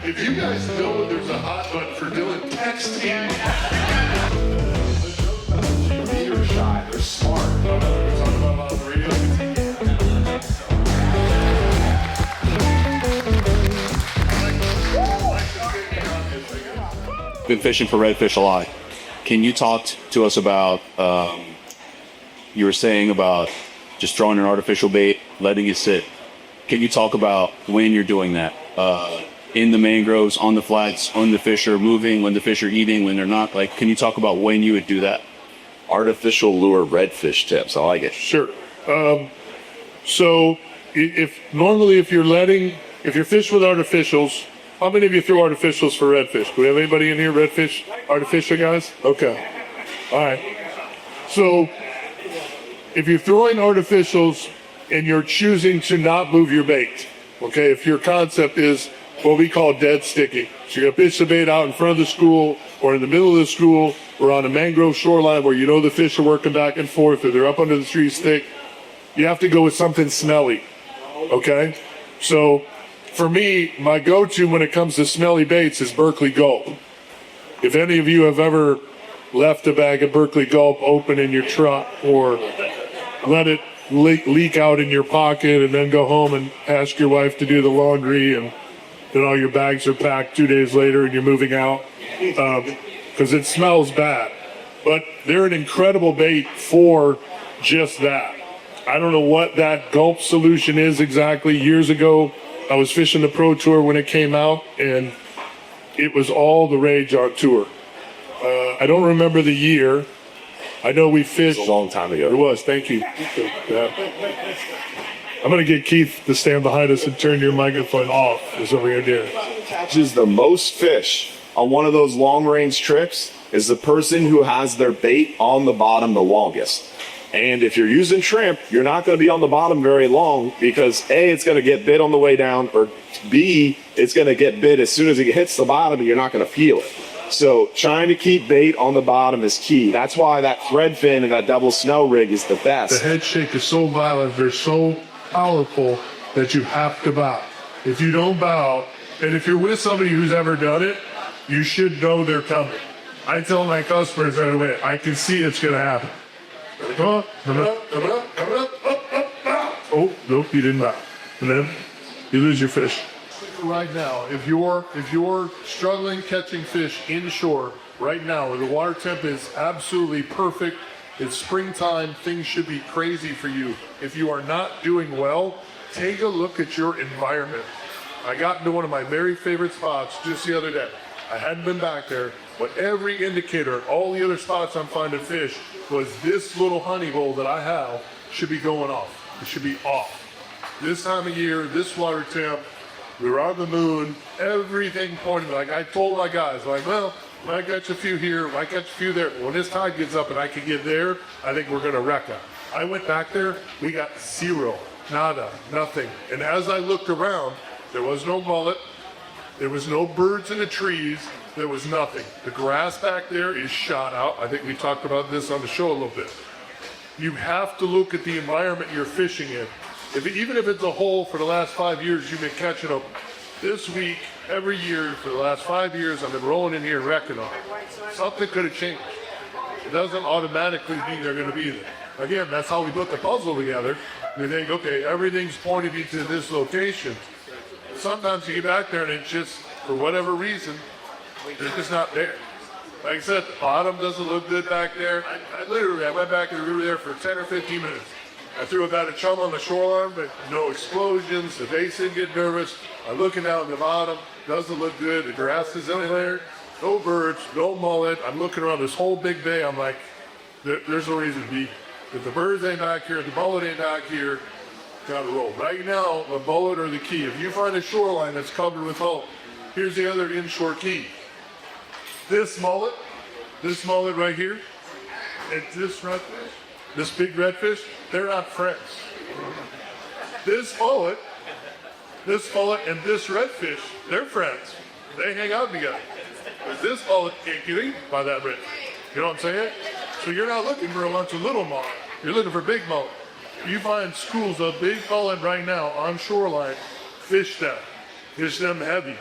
If you guys know there's a hot button for Dylan, text me. The joke about TV are shy, they're smart. We're talking about on the radio. Been fishing for redfish a lot. Can you talk to us about, you were saying about just throwing an artificial bait, letting it sit. Can you talk about when you're doing that? In the mangroves, on the flats, when the fish are moving, when the fish are eating, when they're not? Like, can you talk about when you would do that? Artificial lure redfish tips. I like it. Sure. So if you're fishing with artificials, how many of you throw artificials for redfish? Do we have anybody in here, redfish, artificial guys? Okay. All right. So if you're throwing artificials and you're choosing to not move your bait, okay, if your concept is what we call dead sticking. So you're going to fish the bait out in front of the school or in the middle of the school or on a mangrove shoreline where you know the fish are working back and forth or they're up under the trees thick. You have to go with something smelly, okay? So for me, my go-to when it comes to smelly baits is Berkeley Gulp. If any of you have ever left a bag of Berkeley Gulp open in your truck or let it leak out in your pocket and then go home and ask your wife to do the laundry and then all your bags are packed 2 days later and you're moving out because it smells bad. But they're an incredible bait for just that. I don't know what that Gulp solution is exactly. Years ago, I was fishing the Pro Tour when it came out, and it was all the rage on tour. I don't remember the year. I know we fished. It was a long time ago. It was, thank you. Yeah. I'm going to get Keith to stand behind us and turn your microphone off. Is over here, dear. Catches the most fish on one of those long range trips is the person who has their bait on the bottom the longest. And if you're using shrimp, you're not going to be on the bottom very long because A, it's going to get bit on the way down, or B, it's going to get bit as soon as it hits the bottom and you're not going to feel it. So trying to keep bait on the bottom is key. That's why that thread fin and that double snell rig is the best. The head shake is so violent, they're so powerful that you have to bow. If you don't bow, and if you're with somebody who's ever done it, you should know they're coming. I tell my customers right away, I can see it's going to happen. Oh, nope, you didn't bow. And then you lose your fish. Right now, if you're struggling catching fish inshore right now, where the water temp is absolutely perfect, it's springtime, things should be crazy for you. If you are not doing well, take a look at your environment. I got into one of my very favorite spots just the other day. I hadn't been back there, but every indicator, all the other spots I'm finding fish, was this little honey hole that I have should be going off. It should be off. This time of year, this water temp, we were on the moon, everything pointed. Like I told my guys, like, well, I catch a few here, I catch a few there. When this tide gets up and I can get there, I think we're going to wreck it. I went back there, we got zero, nada, nothing. And as I looked around, there was no mullet, there was no birds in the trees, there was nothing. The grass back there is shot out. I think we talked about this on the show a little bit. You have to look at the environment you're fishing in. Even if it's a hole for the last 5 years, you've been catching them. This week, every year, for the last 5 years, I've been rolling in here and wrecking them. Something could have changed. It doesn't automatically mean they're going to be there. Again, that's how we put the puzzle together. We think, okay, everything's pointed me to this location. Sometimes you get back there and it's just, for whatever reason, it's just not there. Like I said, the bottom doesn't look good back there. I went back and we were there for 10 or 15 minutes. I threw about a chum on the shoreline, but no explosions. The base didn't get nervous. I'm looking down at the bottom. Doesn't look good. The grass is in there. No birds, no mullet. I'm looking around this whole big bay. I'm like, there's no reason to be. If the birds ain't back here, the mullet ain't back here, gotta roll. Right now, the mullet are the key. If you find a shoreline that's covered with mullet, here's the other inshore key. This mullet right here, and this redfish, this big redfish, they're not friends. This mullet and this redfish, they're friends. They hang out together. But this mullet can't get eaten by that redfish. You know what I'm saying? So you're not looking for a bunch of little mullet. You're looking for big mullet. You find schools of big mullet right now on shoreline, fish them. Fish them heavy.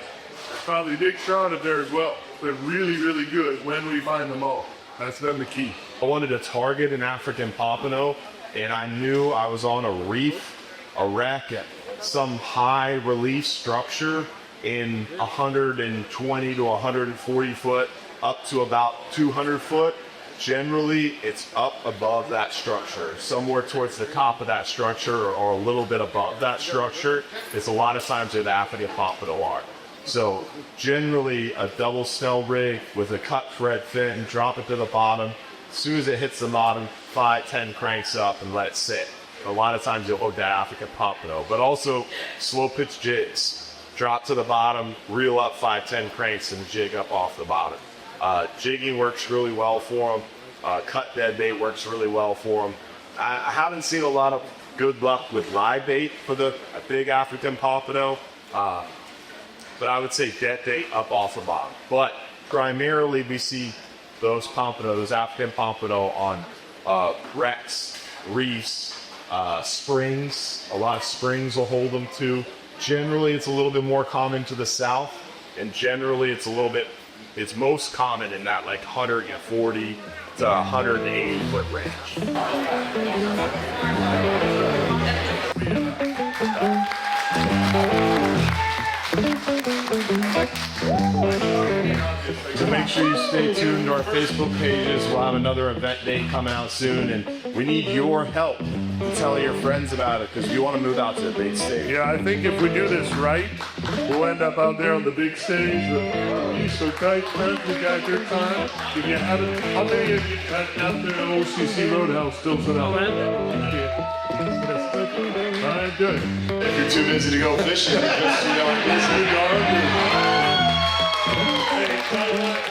They dig strong up there as well. They're really, really good when we find them all. That's been the key. I wanted to target an African pompano, and I knew I was on a reef, a wreck at some high relief structure in 120 to 140 foot up to about 200 foot. Generally, it's up above that structure, somewhere towards the top of that structure or a little bit above that structure. It's a lot of times where the African pompano are. So generally a double snell rig with a cut thread fin, drop it to the bottom. As soon as it hits the bottom, 5-10 cranks up and let it sit. A lot of times you'll hook that African pompano, but also slow pitch jigs. Drop to the bottom, reel up 5-10 cranks and jig up off the bottom. Jigging works really well for them. Cut dead bait works really well for them. I haven't seen a lot of good luck with live bait for a big African pompano, but I would say dead bait up off the bottom. But primarily we see those pompano, those African pompano on wrecks, reefs, springs. A lot of springs will hold them too. Generally it's a little bit more common to the south, and generally it's most common in that like 140 to 180 foot range. So make sure you stay tuned to our Facebook pages. We'll have another event date coming out soon, and we need your help to tell your friends about it because we want to move out to the big stage. Yeah, I think if we do this right, we'll end up out there on the big stage. So guys, friends, we got your time. If you haven't, how many of you got out there at OCC Road House still tonight? All right, good. If you're too busy to go fishing, just, Hey,